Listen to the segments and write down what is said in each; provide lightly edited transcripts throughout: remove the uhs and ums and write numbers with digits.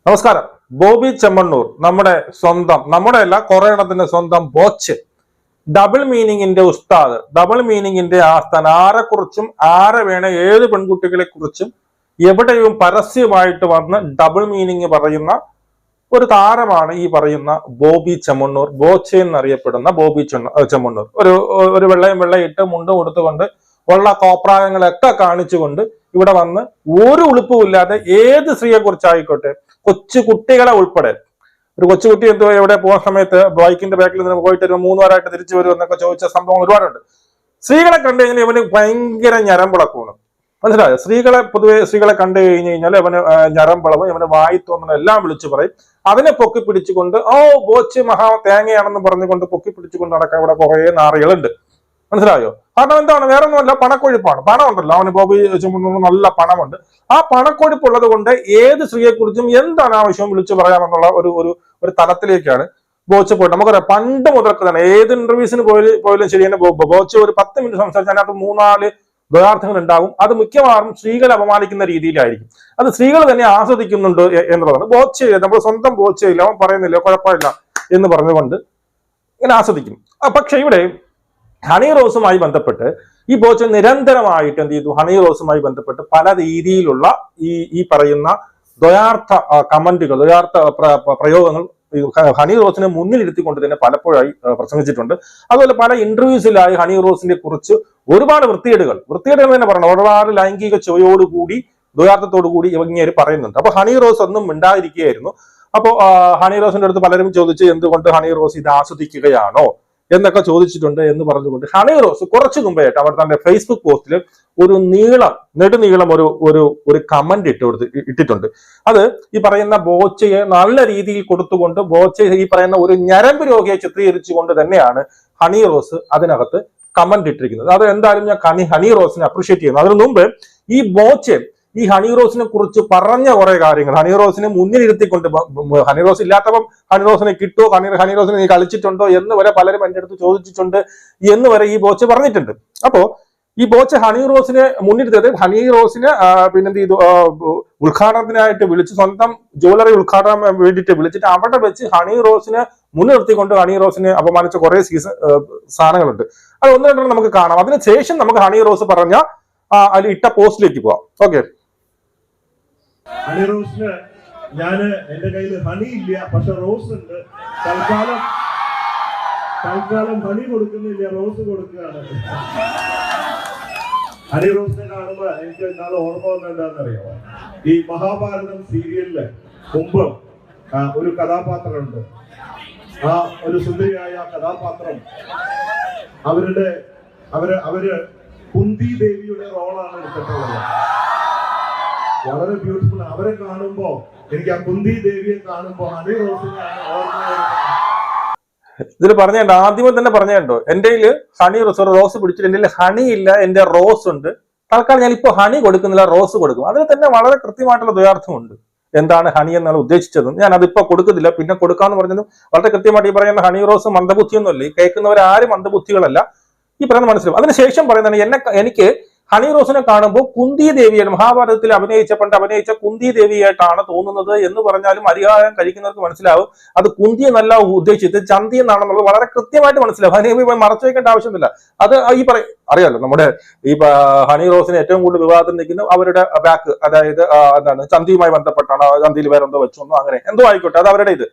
നമസ്കാരം. ബോബി ചെമ്മണ്ണൂർ നമ്മുടെ സ്വന്തം, നമ്മുടെ അല്ല കുറെ എണ്ണത്തിന്റെ സ്വന്തം ബോച്ച്, ഡബിൾ മീനിങ്ങിന്റെ ഉസ്താദ്, ഡബിൾ മീനിങ്ങിന്റെ ആസ്ഥാൻ, ആരെക്കുറിച്ചും ആരെ വേണ ഏത് പെൺകുട്ടികളെ കുറിച്ചും എവിടെയും പരസ്യമായിട്ട് വന്ന് ഡബിൾ മീനിങ് പറയുന്ന ഒരു താരമാണ് ഈ പറയുന്ന ബോബി ചെമ്മണ്ണൂർ. ബോച്ചെ എന്നറിയപ്പെടുന്ന ബോബി ചെമ്മണ്ണൂർ ഒരു വെള്ളയും ഇട്ട് മുണ്ടും കൊടുത്തുകൊണ്ട് ഉള്ള കോപ്രായങ്ങളൊക്കെ കാണിച്ചുകൊണ്ട് ഇവിടെ വന്ന് ഒരു ഉളുപ്പുമില്ലാതെ ഏത് സ്ത്രീയെ കുറിച്ചായിക്കോട്ടെ, കൊച്ചു കുട്ടികളെ ഉൾപ്പെടെ, ഒരു കൊച്ചുകുട്ടി എന്തോ എവിടെ പോകുന്ന സമയത്ത് ബൈക്കിന്റെ ബാക്കിൽ നിന്ന് പോയിട്ട് ഒരു 3 വാരമായിട്ട് തിരിച്ചു വരും എന്നൊക്കെ ചോദിച്ച സംഭവം ഒരുപാടുണ്ട്. സ്ത്രീകളെ കണ്ടു കഴിഞ്ഞാൽ ഇവന് ഭയങ്കര ഞരമ്പിളക്കുമാണ്. മനസ്സിലായോ? പൊതുവെ സ്ത്രീകളെ കണ്ടു കഴിഞ്ഞാൽ ഇവന് ഞരമ്പിളവും, ഇവന് വായി തോന്നുന്ന എല്ലാം വിളിച്ചു പറയും. അതിനെ പൊക്കി പിടിച്ചുകൊണ്ട് ബോച്ച് മഹാ തേങ്ങയാണെന്ന് പറഞ്ഞുകൊണ്ട് പൊക്കി പിടിച്ചുകൊണ്ട് നടക്കാൻ ഇവിടെ കുറെ നാറികളുണ്ട്. മനസ്സിലായോ? കാരണം എന്താണ്? വേറെ ഒന്നുമല്ല, പണക്കൊഴുപ്പാണ്. പണം ഉണ്ടല്ലോ അവന്. ബോബി ചെമ്മണ്ണൂർ നല്ല പണമുണ്ട്. ആ പണക്കൊഴുപ്പുള്ളത് കൊണ്ട് ഏത് സ്ത്രീയെ കുറിച്ചും എന്താണ് ആവശ്യവും വിളിച്ചു പറയാമെന്നുള്ള ഒരു തലത്തിലേക്കാണ് ബോച്ച് പോയിട്ട്. നമുക്കറിയാം പണ്ട് മുതൽക്ക് തന്നെ ഏത് ഇന്റർവ്യൂസിന് പോയാലും ശരി തന്നെ ബോച്ച് ഒരു 10 മിനിറ്റ് സംസാരിച്ചാൽ അതിനകത്ത് 3-4 ദ്വയാർത്ഥങ്ങൾ ഉണ്ടാകും. അത് മിക്കവാറും സ്ത്രീകളെ അപമാനിക്കുന്ന രീതിയിലായിരിക്കും. അത് സ്ത്രീകൾ തന്നെ ആസ്വദിക്കുന്നുണ്ട് എന്നുള്ളതാണ്. ബോച്ച് നമ്മുടെ സ്വന്തം ബോച്ച് ഇല്ല, അവൻ പറയുന്നില്ല കുഴപ്പമില്ല എന്ന് പറഞ്ഞുകൊണ്ട് ഇങ്ങനെ ആസ്വദിക്കും. പക്ഷെ ഇവിടെ ഹണി റോസുമായി ബന്ധപ്പെട്ട് ഈ ബോച്ച് നിരന്തരമായിട്ട് എന്ത് ചെയ്തു? ഹണി റോസുമായി ബന്ധപ്പെട്ട് പല രീതിയിലുള്ള ഈ പറയുന്ന ദ്വയാർത്ഥ കമന്റുകൾ, ദ്വയാർത്ഥ പ്രയോഗങ്ങൾ ഹണി റോസിനെ മുന്നിലിരുത്തിക്കൊണ്ട് തന്നെ പലപ്പോഴായി പ്രസംഗിച്ചിട്ടുണ്ട്. അതുപോലെ പല ഇന്റർവ്യൂസിലായി ഹണി റോസിനെ കുറിച്ച് ഒരുപാട് വൃത്തികേടുകൾ തന്നെ പറഞ്ഞു. ഒരുപാട് ലൈംഗിക ചുവയോടുകൂടി, ദ്വയാർത്ഥത്തോടു കൂടി ഇവങ്ങേര് പറയുന്നുണ്ട്. അപ്പൊ ഹണി റോസ് ഒന്നും മിണ്ടാതിരിക്കുകയായിരുന്നു. അപ്പോ ഹണി റോസിന്റെ അടുത്ത് പലരും ചോദിച്ചു, എന്തുകൊണ്ട് ഹണി റോസ് ഇത് ആസ്വദിക്കുകയാണോ എന്നൊക്കെ ചോദിച്ചിട്ടുണ്ട് എന്ന് പറഞ്ഞുകൊണ്ട് ഹണി റോസ് കുറച്ചു മുമ്പായിട്ട് അവർ തന്റെ ഫേസ്ബുക്ക് പോസ്റ്റിൽ ഒരു നെടുനീളം ഒരു കമന്റ് ഇട്ടിട്ടുണ്ട്. അത് ഈ പറയുന്ന ബോച്ചയെ നല്ല രീതിയിൽ കൊടുത്തുകൊണ്ട്, ബോച്ചയെ ഈ പറയുന്ന ഒരു ഞരമ്പ് രോഗിയെ ചിത്രീകരിച്ചുകൊണ്ട് തന്നെയാണ് ഹണി റോസ് അതിനകത്ത് കമന്റ് ഇട്ടിരിക്കുന്നത്. അത് എന്തായാലും ഞാൻ ഹണി റോസിനെ അപ്രീഷിയേറ്റ് ചെയ്യുന്നു. അതിനു മുമ്പ് ഈ ബോച്ചെ ഈ ഹണി റോസിനെ കുറിച്ച് പറഞ്ഞ കുറെ കാര്യങ്ങൾ, ഹണി റോസിനെ മുന്നിലിരുത്തിക്കൊണ്ട്, ഹണി റോസ് ഇല്ലാത്തപ്പം ഹണി റോസിനെ കിട്ടുമോ, ഹണി റോസിനെ നീ കളിച്ചിട്ടുണ്ടോ എന്ന് വരെ പലരും എൻ്റെ അടുത്ത് ചോദിച്ചിട്ടുണ്ട് എന്ന് വരെ ഈ ബോച്ച് പറഞ്ഞിട്ടുണ്ട്. അപ്പോ ഈ ബോച്ച് ഹണി റോസിനെ മുന്നിരുത്തത്, ഹണി റോസിനെ പിന്നെന്ത് ചെയ്തു, ഉദ്ഘാടനത്തിനായിട്ട് വിളിച്ച്, സ്വന്തം ജ്വല്ലറി ഉദ്ഘാടനം വേണ്ടിയിട്ട് വിളിച്ചിട്ട് അവിടെ വെച്ച് ഹണി റോസിനെ മുൻനിർത്തിക്കൊണ്ട് ഹണി റോസിനെ അപമാനിച്ച കുറെ സാധനങ്ങളുണ്ട്. അത് ഒന്ന് രണ്ടെണ്ണം നമുക്ക് കാണാം. അതിനുശേഷം നമുക്ക് ഹണി റോസ് പറഞ്ഞ അതിൽ ഇട്ട പോസ്റ്റിലേക്ക് പോവാം. ഓക്കെ. ഹണി റോസിന് എന്റെ കയ്യിൽ ഹണി ഇല്ല, പക്ഷെ റോസ് ഉണ്ട്. തൽക്കാലം ഹണി കൊടുക്കുന്നില്ല, റോസ് കൊടുക്കുകയാണ്. ഹണി റോസിനെ കാണുമ്പോ എനിക്ക് ഇന്നാളെ ഓർമ്മ വന്നത് എന്താണെന്നറിയാമോ? ഈ മഹാഭാരതം സീരിയലില് മുമ്പ് ഒരു കഥാപാത്രമുണ്ട്. ആ ഒരു സുന്ദരിയായ കഥാപാത്രം അവര് കുന്തി ദേവിയുടെ റോളാണ് എടുത്തിട്ടുള്ളത്. വളരെ ബ്യൂട്ടിഫുൾ. അവരെ കാണുമ്പോ എനിക്ക് ആ കുന്തി ദേവിയെ കാണുമ്പോ ഹണി റോസിനെയാണ് ഓർമ്മ. ഇതിൽ പറഞ്ഞുണ്ട്, ആദ്യമേ തന്നെ പറഞ്ഞുണ്ടോ, എന്റെ ഹണി റോസ് പിടിച്ചിട്ട് എന്റെ ഹണി ഇല്ല, എന്റെ റോസ് ഉണ്ട്. തൽക്കാലം ഞാൻ ഇപ്പൊ ഹണി കൊടുക്കുന്നില്ല, റോസ് കൊടുക്കും. അതിൽ തന്നെ വളരെ കൃത്യമായിട്ടുള്ള ദ്വയാർത്ഥമുണ്ട്. എന്താണ് ഹണി എന്നാണ് ഉദ്ദേശിച്ചതും ഞാൻ അതിപ്പോ കൊടുക്കുന്നില്ല, പിന്നെ കൊടുക്കാന്ന് പറഞ്ഞതും വളരെ കൃത്യമായിട്ട് ഈ പറയുന്ന ഹണി റോസ് മന്ദബുദ്ധിയൊന്നുമല്ല. ഈ കേൾക്കുന്നവരാരും മന്ദബുദ്ധികളല്ല, ഈ പറയുന്നത് മനസ്സിലാവും. അതിനുശേഷം പറയുന്നതാണ്, എനിക്ക് ഹണി റോസിനെ കാണുമ്പോൾ കുന്തി ദേവിയായിട്ട്, മഹാഭാരതത്തിൽ അഭിനയിച്ച കുന്തി ദേവിയായിട്ടാണ് തോന്നുന്നത് എന്ന് പറഞ്ഞാലും അരിഹാരം കഴിക്കുന്നവർക്ക് മനസ്സിലാവും അത് കുന്തി എന്നല്ല ഉദ്ദേശിച്ചത്, ചന്തി എന്നാണെന്നുള്ളത് വളരെ കൃത്യമായിട്ട് മനസ്സിലാവും. അതിനെ മറച്ചു വെക്കേണ്ട ആവശ്യമൊന്നുമില്ല. അത് അറിയാലോ, നമ്മുടെ ഈ ഹണി റോസിന് ഏറ്റവും കൂടുതൽ വിവാദത്തിൽ നിൽക്കുന്ന അവരുടെ ബാക്ക്, അതായത് എന്താണ്, ചന്തിയുമായി ബന്ധപ്പെട്ടാണ്. ചന്തിയിൽ വേറെന്തോ വെച്ചൊന്നോ അങ്ങനെ എന്തോ ആയിക്കോട്ടെ, അത് അവരുടെ ഇത്.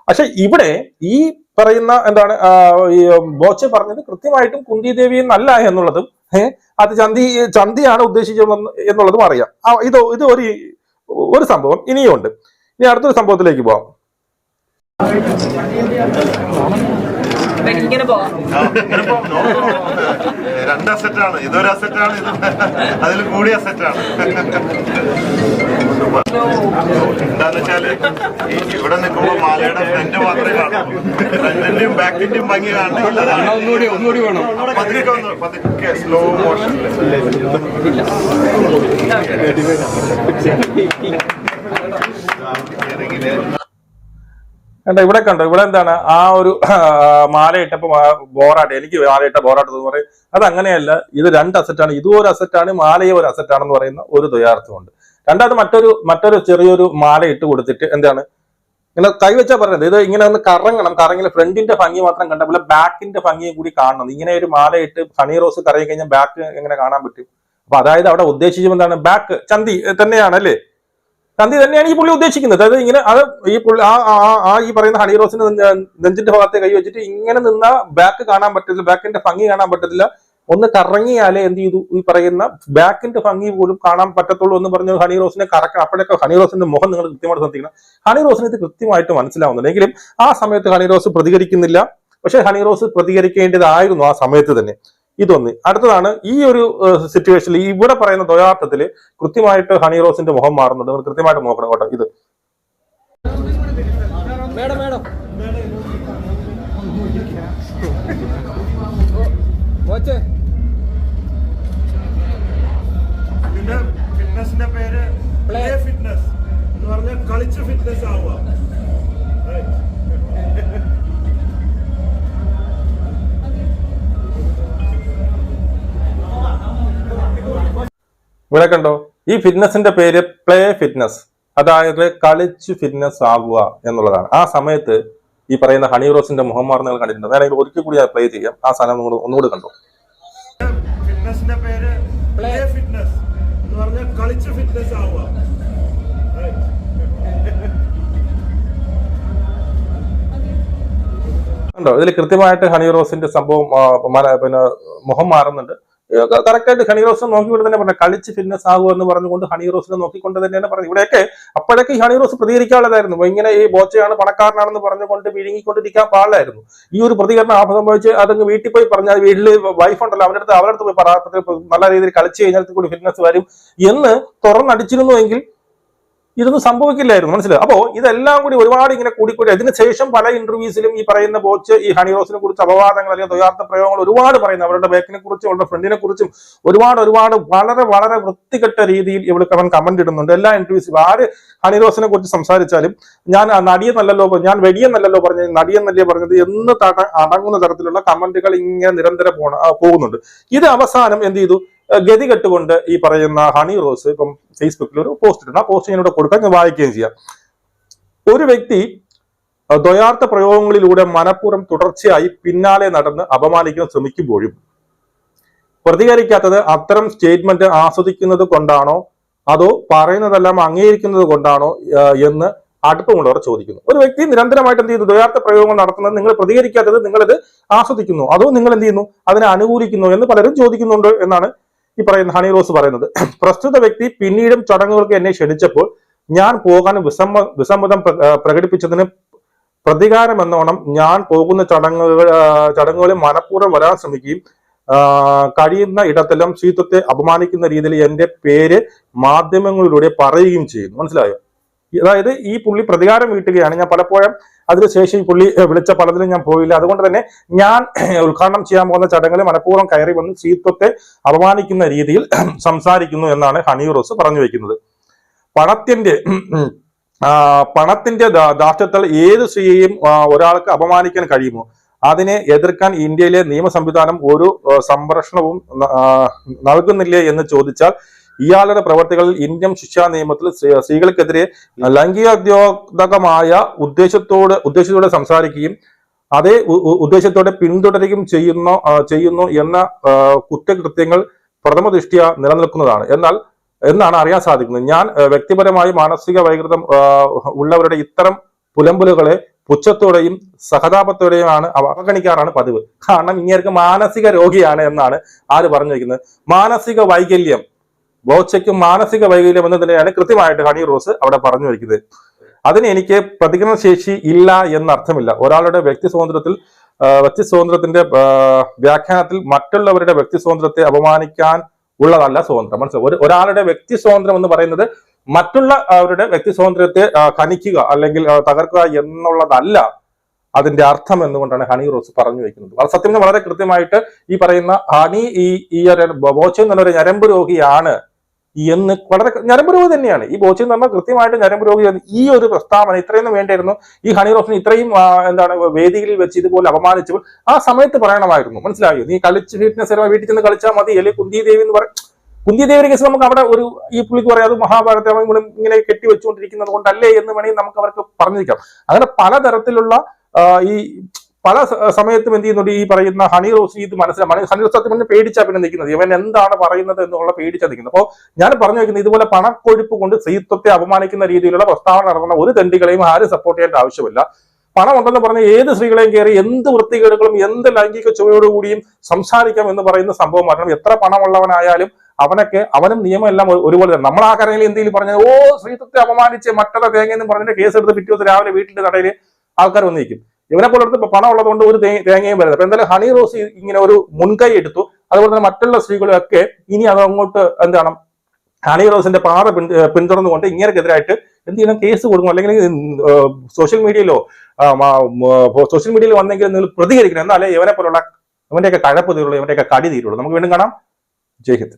പക്ഷെ ഇവിടെ ഈ പറയുന്ന എന്താണ്, ഈ ബോച്ച് പറഞ്ഞത് കൃത്യമായിട്ടും കുന്തി ദേവി എന്നല്ല എന്നുള്ളതും അത് ചന്തിയാണ് ഉദ്ദേശിച്ചത് എന്നുള്ളതും അറിയാം. ഇത് ഒരു സംഭവം ഇനിയും ഉണ്ട്. ഇനി അടുത്തൊരു സംഭവത്തിലേക്ക് പോവാം. രണ്ട് അസറ്റാണ്, ഇതൊരു അസറ്റാണ്, ഇത് അതിൽ കൂടിയ അസറ്റാണ്. എന്താന്ന് വെച്ചാല് ഇവിടെ നിൽക്കുമ്പോ മാലയുടെ ഫ്രണ്ട് മാത്രമേ കാണൂ, ഫ്രണ്ടിന്റെയും ബാക്കിന്റെയും ഭംഗി കാണണമെങ്കിൽ ഒന്നുകൂടി വേണം. പതുക്കെ സ്ലോ മോഷനിൽ കണ്ടോ, ഇവിടെ കണ്ടോ, ഇവിടെ എന്താണ് ആ ഒരു മാലയിട്ടപ്പോ ബോറാട്ട്, എനിക്ക് മാലയിട്ട ബോറാട്ട് എന്ന് പറയും. അത് അങ്ങനെയല്ല, ഇത് രണ്ട് അസറ്റാണ്. ഇതും ഒരു അസറ്റാണ്, മാലയും ഒരു അസറ്റാണെന്ന് പറയുന്ന ഒരു ദ്വയാർത്ഥമുണ്ട്. രണ്ടാമത് മറ്റൊരു ചെറിയൊരു മാല ഇട്ട് കൊടുത്തിട്ട് എന്താണ് ഇങ്ങനെ കൈവച്ചാ പറഞ്ഞത് ഇത് ഇങ്ങനെ ഒന്ന് കറങ്ങില്ല ഫ്രണ്ടിന്റെ ഭംഗി മാത്രം കണ്ട പോലെ ബാക്കിന്റെ ഭംഗിയും കൂടി കാണണം. ഇങ്ങനെ ഒരു മാല ഇട്ട് ഹണി റോസ് കറങ്ങി കഴിഞ്ഞാൽ ബാക്ക് എങ്ങനെ കാണാൻ പറ്റും? അപ്പൊ അതായത് അവിടെ ഉദ്ദേശിച്ചത് എന്താണ്? ബാക്ക് ചന്തി തന്നെയാണ് അല്ലേ? ചന്തി തന്നെയാണ് ഈ പുള്ളി ഉദ്ദേശിക്കുന്നത്. അതായത് ഇങ്ങനെ അത് ഈ പുള്ളി ഈ പറയുന്ന ഹണി റോസിന് നെഞ്ചിന്റെ ഭാഗത്തെ കൈ വെച്ചിട്ട് ഇങ്ങനെ നിന്ന ബാക്ക് കാണാൻ പറ്റത്തില്ല, ബാക്കിന്റെ ഭംഗി കാണാൻ പറ്റത്തില്ല. ഒന്ന് കറങ്ങിയാലേ എന്ത് ചെയ്തു ഈ പറയുന്ന ബാക്കിന്റെ ഭംഗി പോലും കാണാൻ പറ്റത്തുള്ളൂ എന്ന് പറഞ്ഞു ഹണി റോസിനെ കറക്കണം. അപ്പോഴൊക്കെ ഹണി റോസിന്റെ മുഖം നിങ്ങൾ കൃത്യമായിട്ട് ശ്രദ്ധിക്കണം. ഹണി റോസിന് ഇത് കൃത്യമായിട്ട് മനസ്സിലാവുന്നുണ്ട്. എങ്കിലും ആ സമയത്ത് ഹണി റോസ് പ്രതികരിക്കുന്നില്ല. പക്ഷെ ഹണി റോസ് പ്രതികരിക്കേണ്ടതായിരുന്നു ആ സമയത്ത് തന്നെ. ഇതൊന്ന്. അടുത്തതാണ് ഈ ഒരു സിറ്റുവേഷനിൽ ഇവിടെ പറയുന്ന ദ്വയാർത്ഥത്തിൽ കൃത്യമായിട്ട് ഹണി റോസിന്റെ മുഖം മാറുന്നുണ്ട്. നിങ്ങൾ കൃത്യമായിട്ട് നോക്കണം കേട്ടോ. ഇത് ഫിറ്റ്നസിന്റെ പേര് പ്ലേ ഫിറ്റ്നസ് എന്ന് പറഞ്ഞാൽ കളിച്ച് ഫിറ്റ്നസ് ആവുക. ഇവിടെ കണ്ടോ, ഈ ഫിറ്റ്നസിന്റെ പേര് പ്ലേ ഫിറ്റ്നസ്, അതായത് കളിച്ച് ഫിറ്റ്നസ് ആകുക എന്നുള്ളതാണ്. ആ സമയത്ത് ഈ പറയുന്ന ഹണി റോസിന്റെ മുഖം മാറുന്ന കണ്ടിട്ടുണ്ട്. വേണമെങ്കിൽ ഒരിക്കൽ കൂടി പ്ലേ ചെയ്യാം. ആ സാധനം ഒന്നുകൂടി കണ്ടോ. ഫിറ്റ്നസിന്റെ പേര് പ്ലേ ഫിറ്റ്നസ് എന്ന് പറഞ്ഞാൽ കളിച്ച് ഫിറ്റ്നസ് ആവുക. കണ്ടോ, ഇതിൽ കൃത്യമായിട്ട് ഹണി റോസിന്റെ സംഭവം പിന്നെ മുഖം മാറുന്നുണ്ട്. കറക്റ്റായിട്ട് ഹണി റോസിനെ നോക്കിക്കൊണ്ട് തന്നെ പറഞ്ഞു കളിച്ച് ഫിറ്റ്നസ് ആകുക എന്ന് പറഞ്ഞുകൊണ്ട് ഹണി റോസിനെ നോക്കിക്കൊണ്ട് തന്നെയാണ് പറഞ്ഞത്. ഇവിടെയൊക്കെ അപ്പോഴൊക്കെ ഈ ഹണി റോസ് പ്രതികരിക്കാനുള്ളതായിരുന്നു. ഇങ്ങനെ ഈ ബോച്ചയാണ് പണക്കാരനാണെന്ന് പറഞ്ഞുകൊണ്ട് വിഴുങ്ങിക്കൊണ്ടിരിക്കാൻ പാടില്ലായിരുന്നു. ഈ ഒരു പ്രതികരണം സംഭവിച്ച് അതങ്ങ് വീട്ടിൽ പോയി പറഞ്ഞാൽ വീട്ടിൽ വൈഫ് ഉണ്ടല്ലോ അവരുടെ അടുത്ത് പോയി നല്ല രീതിയിൽ കളിച്ച് കഴിഞ്ഞാൽ കൂടി ഫിറ്റ്നസ് വരും എന്ന് തുറന്നടിച്ചിരുന്നുവെങ്കിൽ ഇതൊന്നും സംഭവിക്കില്ലായിരുന്നു. മനസ്സിലായി? അപ്പോ ഇതെല്ലാം കൂടി ഒരുപാട് ഇങ്ങനെ കൂടിക്കൂടി അതിനുശേഷം പല ഇന്റർവ്യൂസിലും ഈ പറയുന്ന ബോച്ച് ഈ ഹണി റോസിനെ കുറിച്ച് അപവാദങ്ങൾ അല്ലെങ്കിൽ ദ്വയാർത്ഥ പ്രയോഗങ്ങൾ ഒരുപാട് പറയുന്നു. അവരുടെ ബാക്കിനെ കുറിച്ചും അവരുടെ ഫ്രണ്ടിനെ കുറിച്ചും ഒരുപാട് വളരെ വളരെ വൃത്തികെട്ട രീതിയിൽ ഇവിടെ അവൻ കമന്റ് ഇടുന്നുണ്ട്. എല്ലാ ഇന്റർവ്യൂസിലും ആര് ഹണി റോസിനെ കുറിച്ച് സംസാരിച്ചാലും ഞാൻ നടിയെന്നല്ലോ, ഞാൻ വെടിയെന്നല്ലോ പറഞ്ഞത്, നടിയെന്നല്ലേ പറഞ്ഞത് എന്ന് അടങ്ങുന്ന തരത്തിലുള്ള കമന്റുകൾ ഇങ്ങനെ നിരന്തരം പോകുന്നുണ്ട്. ഇത് അവസാനം എന്ത് ചെയ്തു? ഗതി കെട്ടുകൊണ്ട് ഈ പറയുന്ന ഹണി റോസ് ഇപ്പം ഫേസ്ബുക്കിൽ ഒരു പോസ്റ്റ് ഇട്ടുണ്ട്. ആ പോസ്റ്റ് ഞാനിവിടെ കൊടുക്കാൻ ഞാൻ വായിക്കുകയും ചെയ്യാം. ഒരു വ്യക്തി ദ്വയാർത്ഥ പ്രയോഗങ്ങളിലൂടെ മനഃപൂർവ്വം തുടർച്ചയായി പിന്നാലെ നടന്ന് അപമാനിക്കാൻ ശ്രമിക്കുമ്പോഴും പ്രതികരിക്കാത്തത് അത്തരം സ്റ്റേറ്റ്മെന്റ് ആസ്വദിക്കുന്നത് കൊണ്ടാണോ അതോ പറയുന്നതെല്ലാം അംഗീകരിക്കുന്നത് കൊണ്ടാണോ എന്ന് അടുപ്പമുള്ളവർ ചോദിക്കുന്നു. ഒരു വ്യക്തി നിരന്തരമായിട്ട് എന്ത് ചെയ്യുന്നു? ദ്വയാർത്ഥ പ്രയോഗങ്ങൾ നടത്തുന്നത് നിങ്ങൾ പ്രതികരിക്കാത്തത് നിങ്ങളിത് ആസ്വദിക്കുന്നു അതോ നിങ്ങൾ എന്ത് ചെയ്യുന്നു? അതിനെ അനുകൂലിക്കുന്നു എന്ന് പലരും ചോദിക്കുന്നുണ്ട് എന്നാണ് ഈ പറയുന്ന ഹണി റോസ് പറയുന്നത്. പ്രസ്തുത വ്യക്തി പിന്നീടും ചടങ്ങുകൾക്ക് എന്നെ ക്ഷണിച്ചപ്പോൾ ഞാൻ പോകാൻ വിസമ്മതം പ്രകടിപ്പിച്ചതിന് പ്രതികാരം എന്നോണം ഞാൻ പോകുന്ന ചടങ്ങുകളിൽ മനഃപൂർവ്വം വരാൻ ശ്രമിക്കുകയും കഴിയുന്ന ഇടത്തെല്ലാം സ്ത്രീത്വത്തെ അപമാനിക്കുന്ന രീതിയിൽ എന്റെ പേര് മാധ്യമങ്ങളിലൂടെ പറയുകയും ചെയ്യുന്നു. മനസ്സിലായോ? അതായത് ഈ പുള്ളി പ്രതികാരം വീട്ടുകയാണ്. ഞാൻ പലപ്പോഴും അതിനുശേഷം ഈ പുള്ളി വിളിച്ച പലതിലും ഞാൻ പോയില്ല. അതുകൊണ്ട് തന്നെ ഞാൻ ഉദ്ഘാടനം ചെയ്യാൻ പോകുന്ന ചടങ്ങിൽ മനഃപൂർവ്വം കയറി വന്ന് സ്ത്രീത്വത്തെ അപമാനിക്കുന്ന രീതിയിൽ സംസാരിക്കുന്നു എന്നാണ് ഹണി റോസ് പറഞ്ഞു വെക്കുന്നത്. പണത്തിന്റെ ദാഷ്ട്യത്താൽ ഏത് സ്ത്രീയെയും ഒരാൾക്ക് അപമാനിക്കാൻ കഴിയുമോ? അതിനെ എതിർക്കാൻ ഇന്ത്യയിലെ നിയമ സംവിധാനം ഒരു സംരക്ഷണവും നൽകുന്നില്ലേ എന്ന് ചോദിച്ചാൽ ഇയാളുടെ പ്രവർത്തികളിൽ ഇന്ത്യൻ ശിക്ഷാ നിയമത്തിൽ സ്ത്രീകൾക്കെതിരെ ലൈംഗികോദ്യോഗമായ ഉദ്ദേശത്തോടെ സംസാരിക്കുകയും അതേ ഉദ്ദേശത്തോടെ പിന്തുടരുകയും ചെയ്യുന്നു എന്ന കുറ്റകൃത്യങ്ങൾ പ്രഥമ ദൃഷ്ട്യാ നിലനിൽക്കുന്നതാണ് എന്നാണ് അറിയാൻ സാധിക്കുന്നത്. ഞാൻ വ്യക്തിപരമായി മാനസിക വൈകൃതം ഉള്ളവരുടെ ഇത്തരം പുലമ്പലുകളെ പുച്ഛത്തോടെയും സഹതാപത്തോടെയുമാണ് അവഗണിക്കാറാണ് പതിവ്. കാരണം ഇങ്ങേർക്ക് മാനസിക രോഗിയാണ് എന്നാണ് ആര് പറഞ്ഞു വയ്ക്കുന്നത്. മാനസിക വൈകല്യം, ബോച്ചയ്ക്കും മാനസിക വൈകല്യം എന്ന് തന്നെയാണ് കൃത്യമായിട്ട് ഹണി റോസ് അവിടെ പറഞ്ഞു വയ്ക്കുന്നത്. അതിന് എനിക്ക് പ്രതികരണശേഷി ഇല്ല എന്നർത്ഥമില്ല. ഒരാളുടെ വ്യക്തി സ്വാതന്ത്ര്യത്തിന്റെ വ്യാഖ്യാനത്തിൽ മറ്റുള്ളവരുടെ വ്യക്തി സ്വാതന്ത്ര്യത്തെ അപമാനിക്കാൻ ഉള്ളതല്ല സ്വാതന്ത്ര്യം. മനസ്സിലാവും? ഒരാളുടെ വ്യക്തി സ്വാതന്ത്ര്യം എന്ന് പറയുന്നത് മറ്റുള്ള അവരുടെ വ്യക്തി സ്വാതന്ത്ര്യത്തെ ഹനിക്കുക അല്ലെങ്കിൽ തകർക്കുക എന്നുള്ളതല്ല അതിന്റെ അർത്ഥം എന്നുകൊണ്ടാണ് ഹണി റോസ് പറഞ്ഞു വെക്കുന്നത്. സത്യം വളരെ കൃത്യമായിട്ട് ഈ പറയുന്ന ഹണി ഈ ബോച്ച എന്നുള്ളൊരു ഞരമ്പ് രോഗിയാണ് എന്ന് വളരെ ഞരമ്പ് രോഗി തന്നെയാണ്. ഈ ബോച്ച എന്ന് പറഞ്ഞാൽ കൃത്യമായിട്ട് ഞരമ്പ് രോഗിയാണ്. ഈ ഒരു പ്രസ്താവന ഇത്രയൊന്നും വേണ്ടിയിരുന്നു. ഈ ഹണി റോസിന് ഇത്രയും വേദിയിൽ വെച്ച് ഇതുപോലെ അപമാനിച്ചപ്പോൾ ആ സമയത്ത് പറയണമായിരുന്നു. മനസ്സിലായോ? നീ കളിച്ച് ഫിറ്റ്നസ് വീട്ടിൽ ചെന്ന് കളിച്ചാൽ മതി, അല്ലെങ്കിൽ കുന്തി ദേവി എന്ന് പറയും. കുന്തിദേവിയുടെ കേസ് നമുക്ക് അവിടെ ഒരു ഈ പുള്ളിക്ക് പറയാം അത് മഹാഭാരത ഇങ്ങനെ കെട്ടിവെച്ചുകൊണ്ടിരിക്കുന്നത് കൊണ്ടല്ലേ എന്ന് വേണമെങ്കിൽ നമുക്ക് അവർക്ക് പറഞ്ഞിരിക്കാം. അങ്ങനെ പലതരത്തിലുള്ള ഈ പല സമയത്തും എന്ത് ചെയ്യുന്നുണ്ട് ഈ പറയുന്ന ഹണി റോസ് ഇത് മനസ്സിലായി. ഹണി റോസ് സത്യം പറഞ്ഞാൽ പേടിച്ചാ പിന്നെ നിൽക്കുന്നത്, ഇവൻ എന്താണ് പറയുന്നത് എന്നുള്ള പേടിച്ചാ നിൽക്കുന്നത്. അപ്പോൾ ഞാൻ പറഞ്ഞു വെക്കുന്നത് ഇതുപോലെ പണക്കൊഴുപ്പ് കൊണ്ട് സ്ത്രീത്വത്തെ അപമാനിക്കുന്ന രീതിയിലുള്ള പ്രസ്താവന നടത്തുന്ന ഒരു തെണ്ടികളെയും ആരും സപ്പോർട്ട് ചെയ്യേണ്ട ആവശ്യമില്ല. പണം ഉണ്ടെന്ന് പറഞ്ഞ ഏത് സ്ത്രീകളെയും കയറി എന്ത് വൃത്തികേടുകളും എന്ത് ലൈംഗിക ചുവയോടുകൂടിയും സംസാരിക്കാം എന്ന് പറയുന്ന സംഭവം മാറ്റണം. എത്ര പണമുള്ളവനായാലും അവനും നിയമം എല്ലാം ഒരുപോലെ തന്നെ. നമ്മൾ ആ കരയിൽ എന്തെങ്കിലും പറഞ്ഞത് സ്ത്രീത്വത്തെ അപമാനിച്ച് മറ്റത തേങ്ങ എന്ന് പറഞ്ഞിട്ട് കേസ് എടുത്ത് പിറ്റേ ദിവസം രാവിലെ വീട്ടിന്റെ കടയിൽ ആൾക്കാർ വന്നിരിക്കും. ഇവനെ പോലെ എടുത്ത് പണം ഉള്ളതുകൊണ്ട് ഒരു തേങ്ങയും വരുന്നത്. അപ്പൊ എന്തായാലും ഹണി റോസ് ഇങ്ങനെ ഒരു മുൻകൈ എടുത്തു. അതുപോലെ തന്നെ മറ്റുള്ള സ്ത്രീകളൊക്കെ ഇനി അത് അങ്ങോട്ട് എന്താണ് ഹണി റോസിന്റെ പാത പിന്തുടർന്നുകൊണ്ട് ഇങ്ങനെക്കെതിരായിട്ട് എന്ത് ചെയ്യണം, കേസ് കൊടുക്കും. അല്ലെങ്കിൽ സോഷ്യൽ മീഡിയയിൽ വന്നെങ്കിൽ നിങ്ങൾ പ്രതികരിക്കണം. എന്നാലേ ഇവനെ പോലുള്ള ഇവന്റെയൊക്കെ കഴപ്പ് തീരുള്ളൂ, ഇവന്റെയൊക്കെ കടി തീരുള്ളൂ. നമുക്ക് വീണ്ടും കാണാം. ജയ് ഹിന്ദ്.